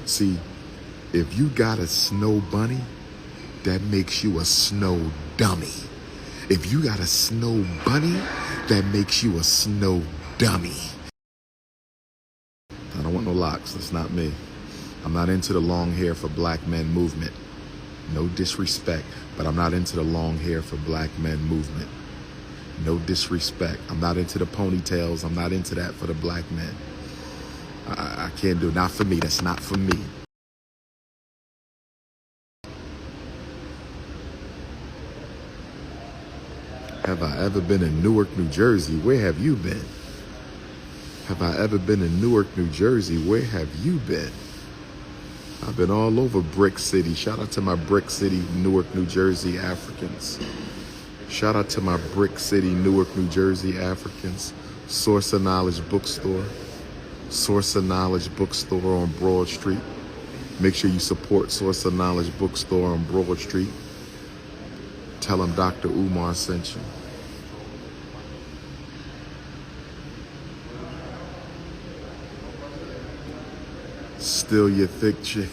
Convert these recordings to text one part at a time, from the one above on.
See, if you got a snow bunny, that makes you a snow dummy. If you got a snow bunny, that makes you a snow dummy. I don't want no locks. That's not me. I'm not into the long hair for black men movement. No disrespect, but I'm not into the long hair for black men movement. No disrespect. I'm not into the ponytails. I'm not into that for the black men. I can't do it. Not for me. That's not for me. Have I ever been in Newark, New Jersey? Where have you been? Have I ever been in Newark, New Jersey? Where have you been? I've been all over Brick City. Shout out to my Brick City, Newark, New Jersey Africans. Shout out to my Brick City, Newark, New Jersey Africans. Source of Knowledge Bookstore. Source of Knowledge Bookstore on Broad Street. Make sure you support Source of Knowledge Bookstore on Broad Street. Tell them Dr. Umar sent you. Still your thick chick.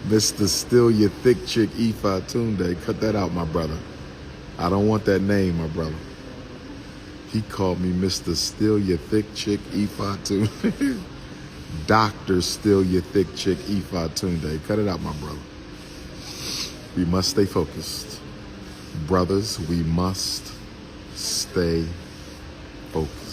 Mr. Still your thick chick Ifa Tunde. Cut that out, my brother. I don't want that name, my brother. He called me Mr. Still your thick chick Ifa Tunde. Dr. Still your thick chick Ifa Tunde. Cut it out, my brother. We must stay focused. Brothers, we must stay focused.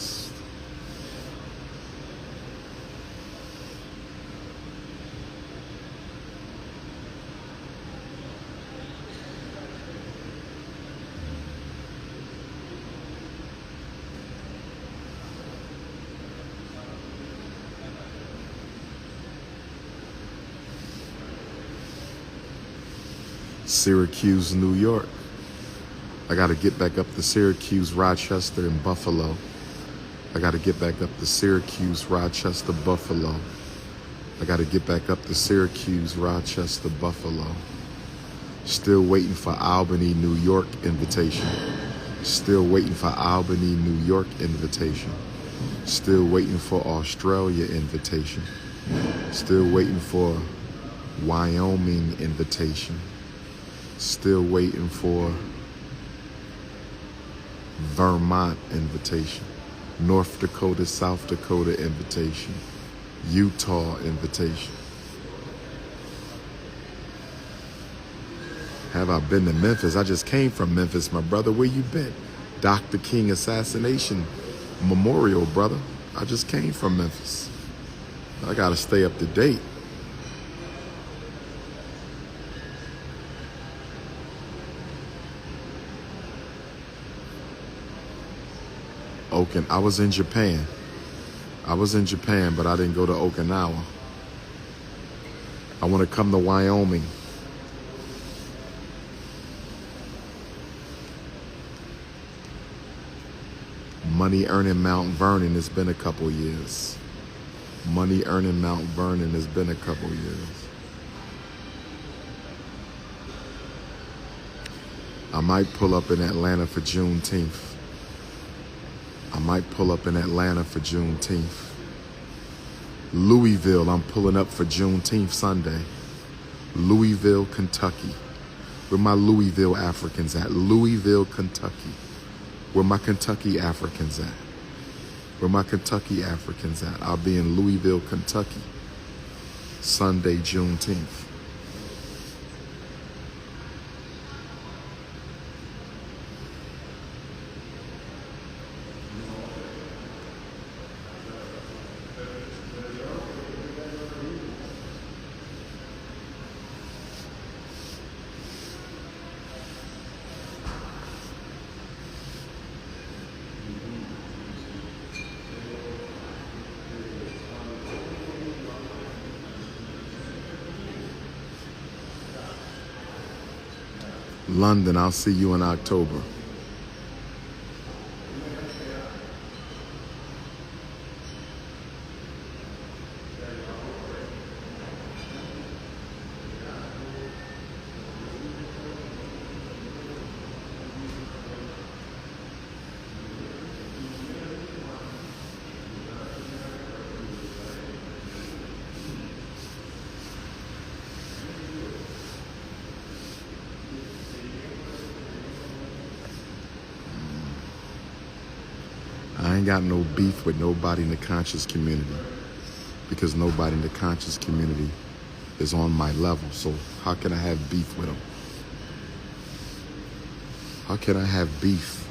Syracuse, New York. I got to get back up to Syracuse, Rochester, and Buffalo. I got to get back up to Syracuse, Rochester, Buffalo. I got to get back up to Syracuse, Rochester, Buffalo. Still waiting for Albany, New York invitation. Still waiting for Albany, New York invitation. Still waiting for Australia invitation. Still waiting for Wyoming invitation. Still waiting for Vermont invitation. North Dakota, South Dakota invitation. Utah invitation. Have I been to Memphis? I just came from Memphis, my brother. Where you been? Dr. King Assassination Memorial, brother. I just came from Memphis. I gotta stay up to date. I was in Japan. I was in Japan, but I didn't go to Okinawa. I want to come to Wyoming. Money earning Mount Vernon has been a couple years. Money earning Mount Vernon has been a couple years. I might pull up in Atlanta for Juneteenth. I might pull up in Atlanta for Juneteenth. Louisville, I'm pulling up for Juneteenth Sunday. Louisville, Kentucky. Where my Louisville Africans at? Louisville, Kentucky. Where my Kentucky Africans at? Where my Kentucky Africans at? I'll be in Louisville, Kentucky. Sunday, Juneteenth. London, I'll see you in October. ain't got no beef with nobody in the conscious community because nobody in the conscious community is on my level. So how can I have beef with them? How can I have beef?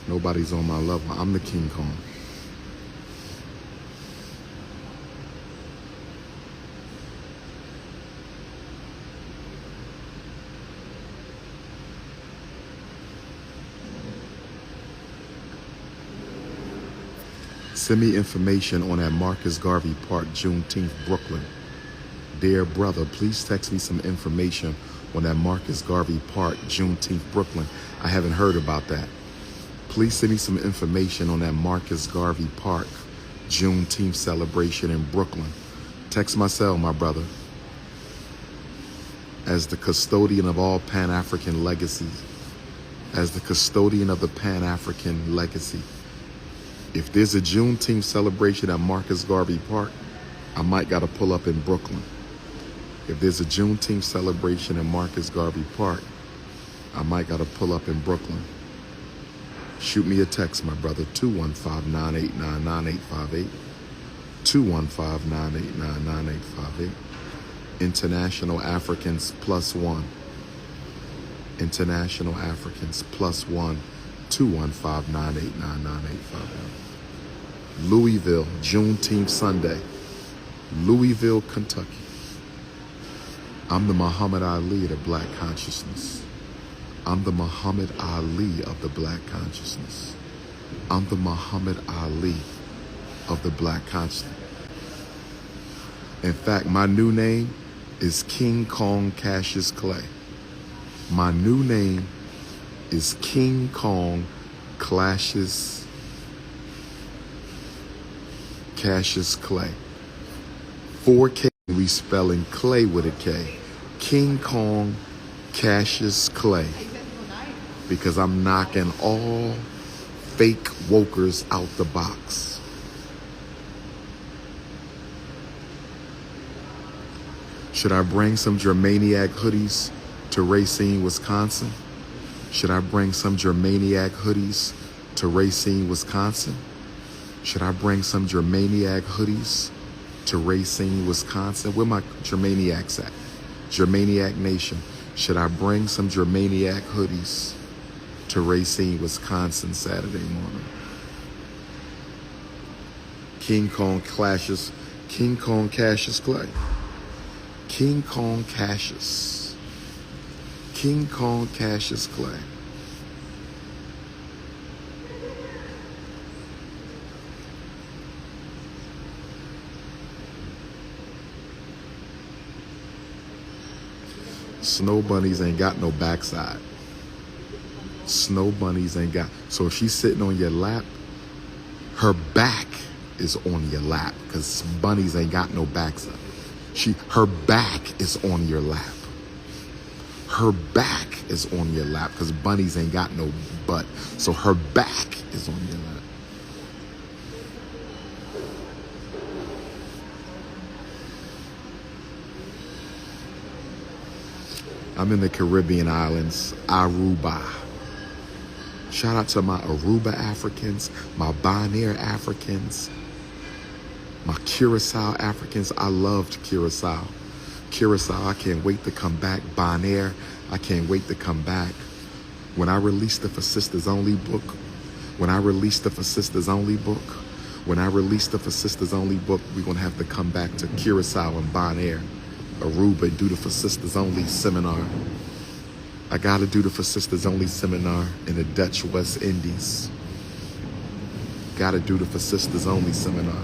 Nobody's on my level. I'm the King Kong. Send me information on that Marcus Garvey Park, Juneteenth, Brooklyn. Dear brother, please text me some information on that Marcus Garvey Park, Juneteenth, Brooklyn. I haven't heard about that. Please send me some information on that Marcus Garvey Park, Juneteenth celebration in Brooklyn. Text my cell, my brother. As the custodian of all Pan-African legacies, as the custodian of the Pan-African legacy, if there's a Juneteenth celebration at Marcus Garvey Park, I might gotta pull up in Brooklyn. If there's a Juneteenth celebration at Marcus Garvey Park, I might gotta pull up in Brooklyn. Shoot me a text, my brother, 215-989-9858. 215-989-9858. International Africans +1. International Africans +1. 215-989-9858. Louisville, Juneteenth Sunday. Louisville, Kentucky. I'm the Muhammad Ali of the Black consciousness. I'm the Muhammad Ali of the Black consciousness. I'm the Muhammad Ali of the Black consciousness. In fact, my new name is King Kong Cassius Clay. My new name is King Kong Cassius Clay. 4K, we spelling Clay with a K. King Kong Cassius Clay. Because I'm knocking all fake wokers out the box. Should I bring some Germaniac hoodies to Racine, Wisconsin? Should I bring some Germaniac hoodies to Racine, Wisconsin? Should I bring some Germaniac hoodies to Racine, Wisconsin? Where my Germaniacs at? Germaniac Nation. Should I bring some Germaniac hoodies to Racine, Wisconsin Saturday morning? King Kong Cassius Clay. King Kong Cassius. King Kong Cassius Clay. Snow bunnies ain't got no backside. Snow bunnies ain't got. So if she's sitting on your lap, her back is on your lap because bunnies ain't got no backside. Her back is on your lap. Her back is on your lap because bunnies ain't got no butt. So her back is on your lap. I'm in the Caribbean islands, Aruba. Shout out to my Aruba Africans, my Bonaire Africans, my Curacao Africans. I loved Curacao. Curacao, I can't wait to come back. Bonaire, I can't wait to come back. When I release the For Sisters Only book, when I release the For Sisters Only book, when I release the For Sisters Only book, we're going to have to come back to Curacao and Bonaire, Aruba, and do the For Sisters Only seminar. I got to do the For Sisters Only seminar in the Dutch West Indies. Got to do the For Sisters Only seminar.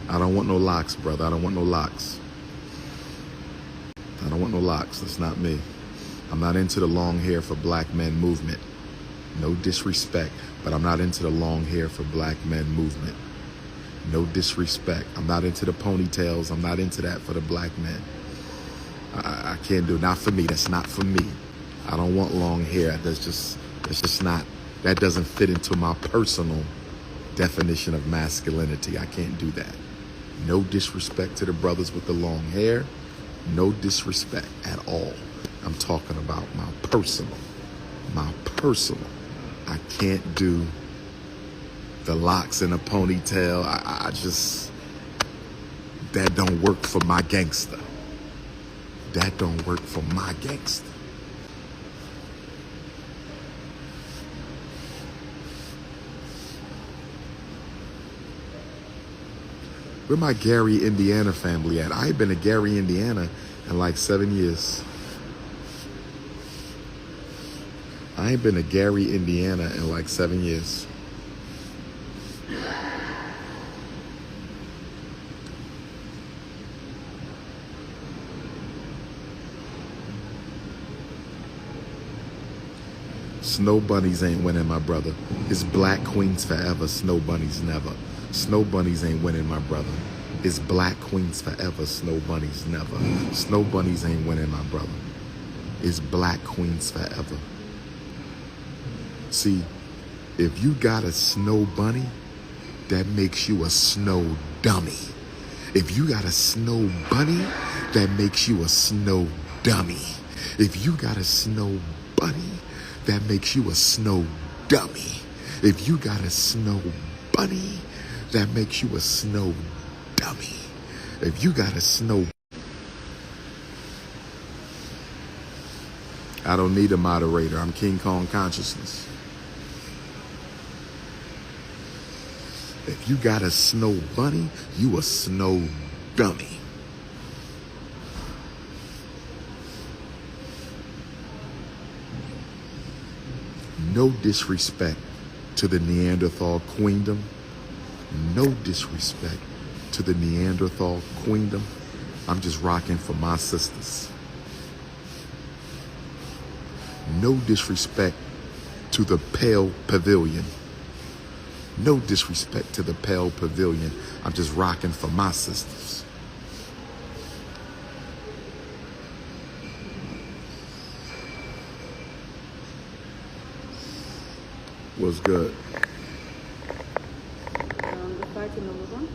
I don't want no locks, brother. I don't want no locks. I don't want no locks. That's not me. I'm not into the long hair for black men movement. No disrespect, but I'm not into the long hair for black men movement. No disrespect. I'm not into the ponytails. I'm not into that for the black men. I can't do it. Not for me. That's not for me. I don't want long hair. That's just not, that doesn't fit into my personal definition of masculinity. I can't do that. No disrespect to the brothers with the long hair. No disrespect at all. I'm talking about my personal. I can't do the locks in a ponytail. I just, that don't work for my gangster. That don't work for my gangster. Where my Gary, Indiana family at? I ain't been to Gary, Indiana in like 7 years. I ain't been to Gary, Indiana in like 7 years. Snow bunnies ain't winning, my brother. It's black queens forever, snow bunnies never. Snow bunnies ain't winning, my brother. It's black queens forever, snow bunnies never. Snow bunnies ain't winning, my brother. It's black queens forever. See, if you got a snow bunny, that makes you a snow dummy. If you got a snow bunny, that makes you a snow dummy. If you got a snow bunny, that makes you a snow dummy. If you got a snow bunny, that makes you a snow dummy. If you got a snow... I don't need a moderator. I'm King Kong consciousness. If you got a snow bunny, you a snow dummy. No disrespect to the Neanderthal queendom. No disrespect to the Neanderthal queendom. I'm just rocking for my sisters. No disrespect to the pale pavilion. No disrespect to the pale pavilion. I'm just rocking for my sisters. What's good? The fight in November?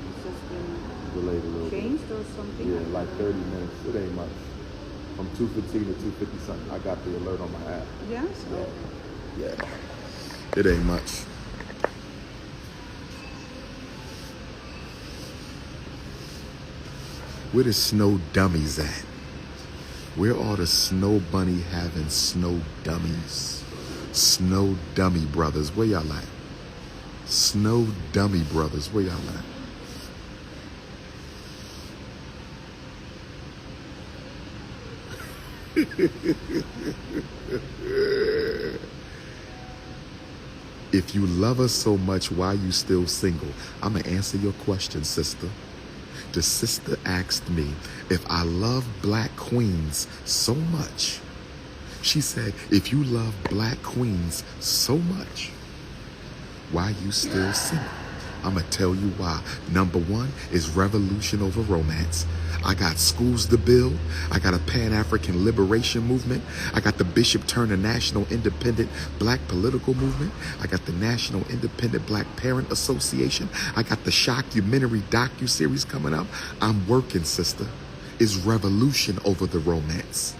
It's just been Delayed a little changed or something? Yeah, like 30 minutes. It ain't much. From 2:15 to 2:50 something. I got the alert on my app. Yes? Yeah. It ain't much. Where the snow dummies at? Where are the snow bunny having snow dummies? Snow dummy brothers, where y'all at? Snow dummy brothers, where y'all at? If you love us so much, why you still single? I'm gonna answer your question, sister. The sister asked me if I love black queens so much. She said, if you love black queens so much, why you still single? I'm gonna tell you why. Number one is revolution over romance. I got schools to build. I got a Pan-African liberation movement. I got the Bishop Turner National Independent Black Political Movement. I got the National Independent Black Parent Association. I got the Shockumentary docu-series coming up. I'm working, sister. It's revolution over the romance.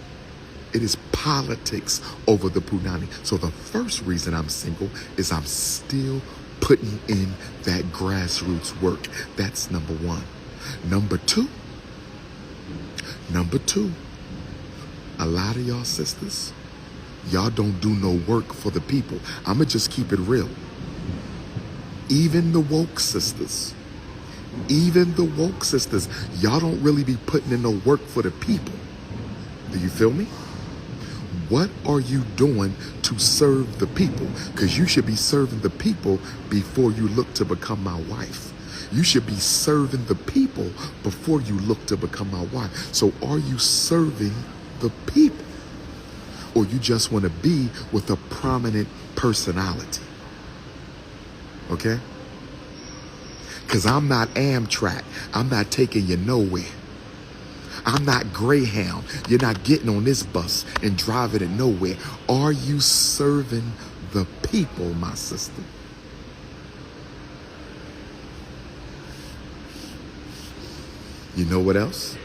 It is politics over the punani. So the first reason I'm single is I'm still putting in that grassroots work. That's number one. Number two, a lot of y'all sisters, y'all don't do no work for the people. I'ma just keep it real. Even the woke sisters, y'all don't really be putting in no work for the people. Do you feel me? What are you doing to serve the people? Because you should be serving the people before you look to become my wife. You should be serving the people before you look to become my wife. So are you serving the people? Or you just want to be with a prominent personality? Okay? Because I'm not Amtrak. I'm not taking you nowhere. I'm not Greyhound. You're not getting on this bus and driving it nowhere. Are you serving the people, my sister? You know what else?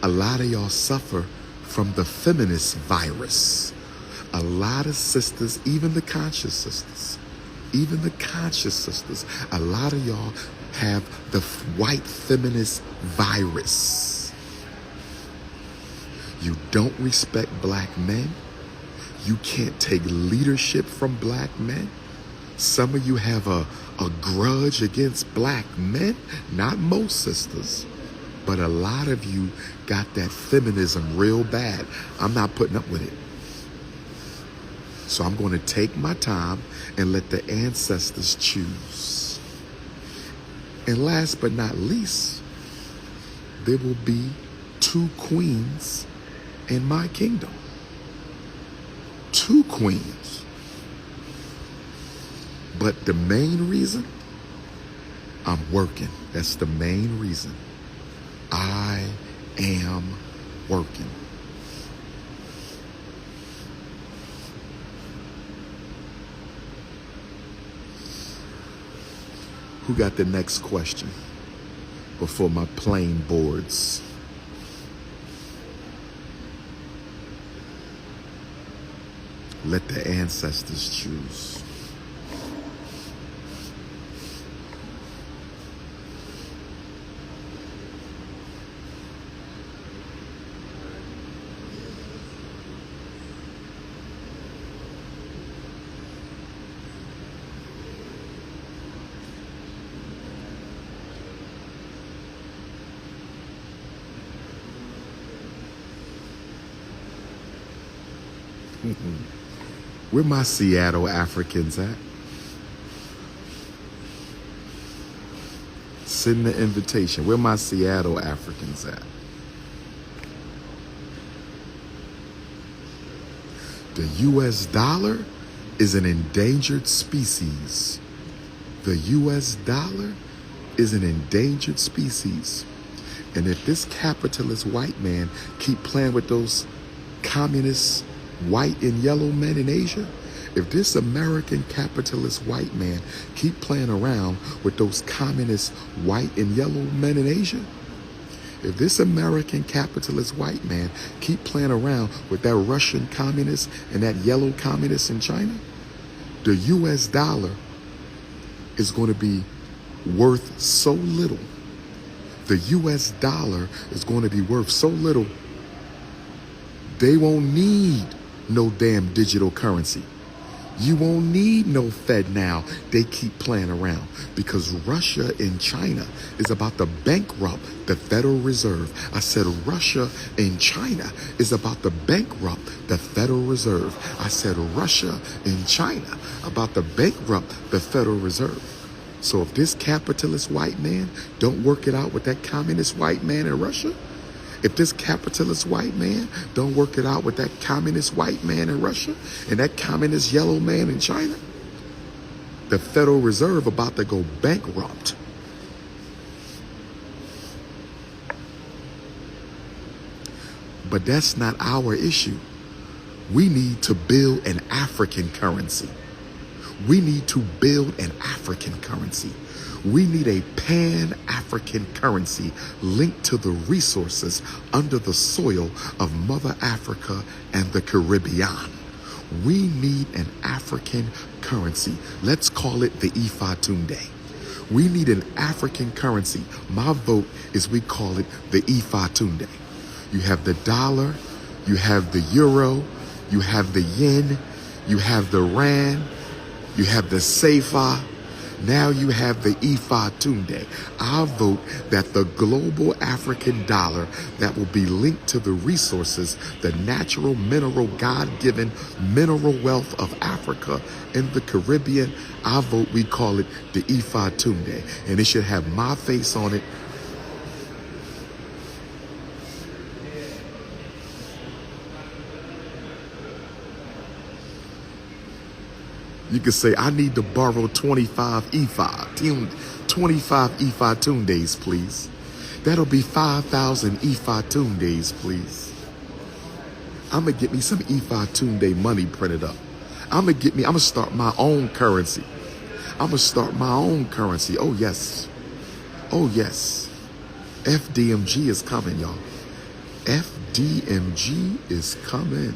A lot of y'all suffer from the feminist virus. A lot of sisters, even the conscious sisters, a lot of y'all have the white feminist virus. You don't respect black men. You can't take leadership from black men. Some of you have a grudge against black men. Not most sisters, but a lot of you got that feminism real bad. I'm not putting up with it. So I'm going to take my time and let the ancestors choose. And last but not least, there will be 2 queens in my kingdom. 2 queens. But the main reason, I'm working. That's the main reason. I am working. Who got the next question before my plane boards? Let the ancestors choose. Where my Seattle Africans at? Send the invitation. Where my Seattle Africans at? The US dollar is an endangered species. The US dollar is an endangered species. And if this capitalist white man keep playing with those communist white and yellow men in Asia, if this American capitalist white man keep playing around with those communist white and yellow men in Asia, if this American capitalist white man keep playing around with that Russian communist and that yellow communist in China, the US dollar is going to be worth so little. The US dollar is going to be worth so little, they won't need no damn digital currency. You won't need no Fed now. They keep playing around because Russia and China is about to bankrupt the Federal Reserve. I said Russia and China is about to bankrupt the Federal Reserve. I said Russia and China about to bankrupt the Federal Reserve. So if this capitalist white man don't work it out with that communist white man in Russia, if this capitalist white man don't work it out with that communist white man in Russia and that communist yellow man in China, the Federal Reserve about to go bankrupt. But that's not our issue. We need to build an African currency. We need to build an African currency. We need a pan-African currency linked to the resources under the soil of Mother Africa and the Caribbean. We need an African currency. Let's call it the Ifa Tunde. We need an African currency. My vote is we call it the Ifa Tunde. You have the dollar, you have the euro, you have the yen, you have the rand, you have the sefa. Now you have the Ifa Tunde. I vote that the global African dollar that will be linked to the resources, the natural, mineral, God-given mineral wealth of Africa and the Caribbean, I vote we call it the Ifa Tunde. And it should have my face on it. You could say, I need to borrow 25 Ifa, 25 Ifa Tundes, please. That'll be 5,000 Ifa Tundes, please. I'm going to get me some Ifa Tunde money printed up. I'm going to start my own currency. I'm going to start my own currency. Oh, yes. Oh, yes. FDMG is coming, y'all. FDMG is coming.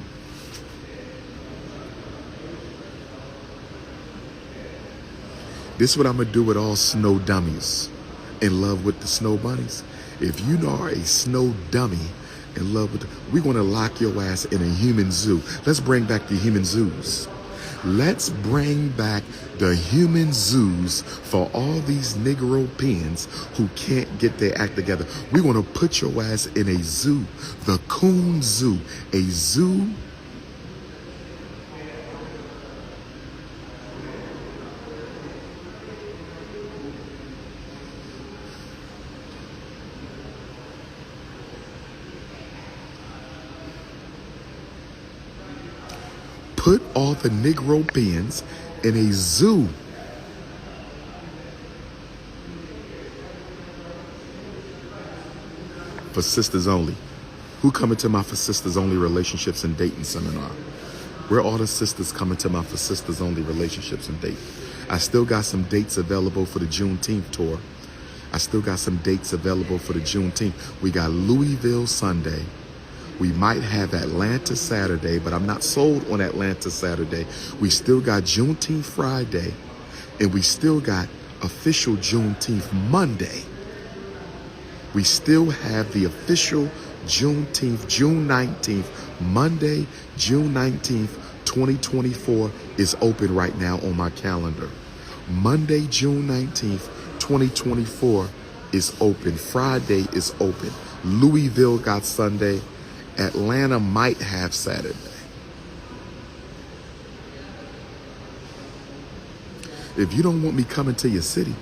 This is what I'm going to do with all snow dummies in love with the snow bunnies. If you are a snow dummy in love with we're going to lock your ass in a human zoo. Let's bring back the human zoos. Let's bring back the human zoos for all these Negro pens who can't get their act together. We're going to put your ass in a zoo, the Coon Zoo, a zoo. Put all the Negro pens in a zoo. For sisters only. Who coming to my for sisters only relationships and dating seminar? Where all the sisters coming to my for sisters only relationships and dating? I still got some dates available for the Juneteenth tour. I still got some dates available for the Juneteenth. We got Louisville Sunday. We might have Atlanta Saturday, but I'm not sold on Atlanta Saturday. We still got Juneteenth Friday, and we still got official Juneteenth Monday. We still have the official Juneteenth, June 19th, Monday, June 19th, 2024 is open right now on my calendar. Monday, June 19th, 2024 is open. Friday is open. Louisville got Sunday. Atlanta might have Saturday. If you don't want me coming to your city,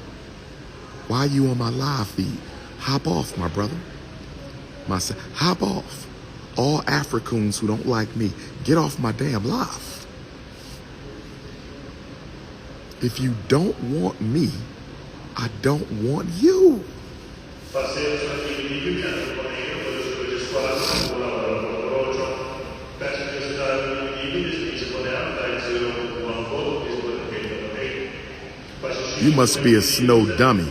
why are you on my live feed? Hop off, my brother. Hop off. All Africans who don't like me, get off my damn live. If you don't want me, I don't want you. You must be a snow dummy.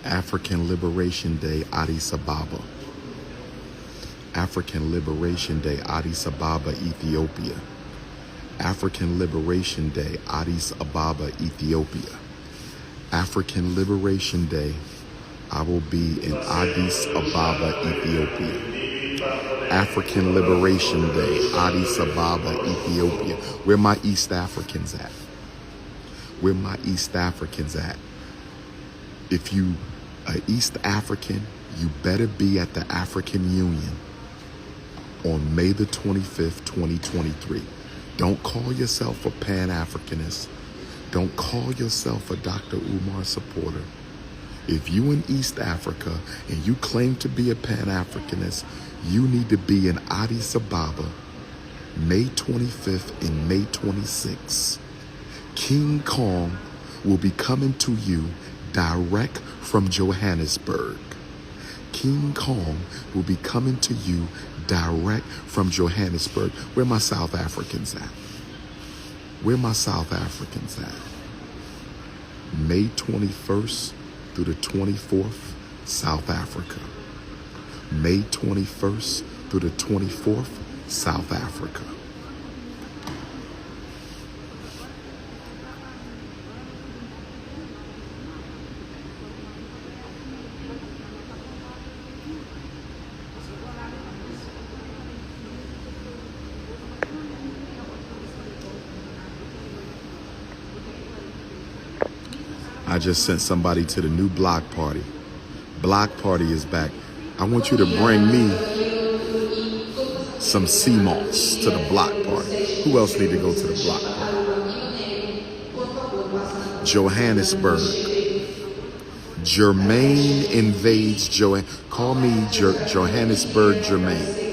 African Liberation Day, Addis Ababa. African Liberation Day, Addis Ababa, Ethiopia. African Liberation Day, Addis Ababa, Ethiopia. African Liberation Day, I will be in Addis Ababa, Ethiopia. African Liberation Day, Addis Ababa, Ethiopia. Where my East Africans at? Where my East Africans at? If you are East African, you better be at the African Union on May the 25th, 2023. Don't call yourself a Pan-Africanist. Don't call yourself a Dr. Umar supporter. If you in East Africa and you claim to be a Pan-Africanist, you need to be in Addis Ababa, May 25th and May 26th. King Kong will be coming to you direct from Johannesburg. King Kong will be coming to you direct from Johannesburg. Where my South Africans at? Where my South Africans at? May 21st through the 24th, South Africa. May 21st through the 24th, South Africa. I just sent somebody to the new block party. Block party is back. I want you to bring me some sea moss to the block party. Who else need to go to the block party? Johannesburg. Jermaine invades Call me Johannesburg Jermaine.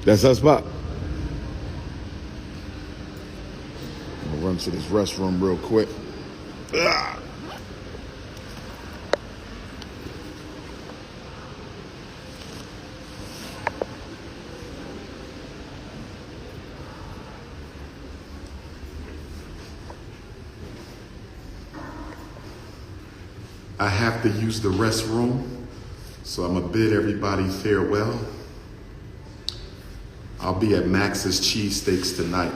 That's our spot. I'm gonna run to this restroom real quick. Ah. I have to use the restroom, so I'm gonna bid everybody farewell. I'll be at Max's Cheesesteaks tonight.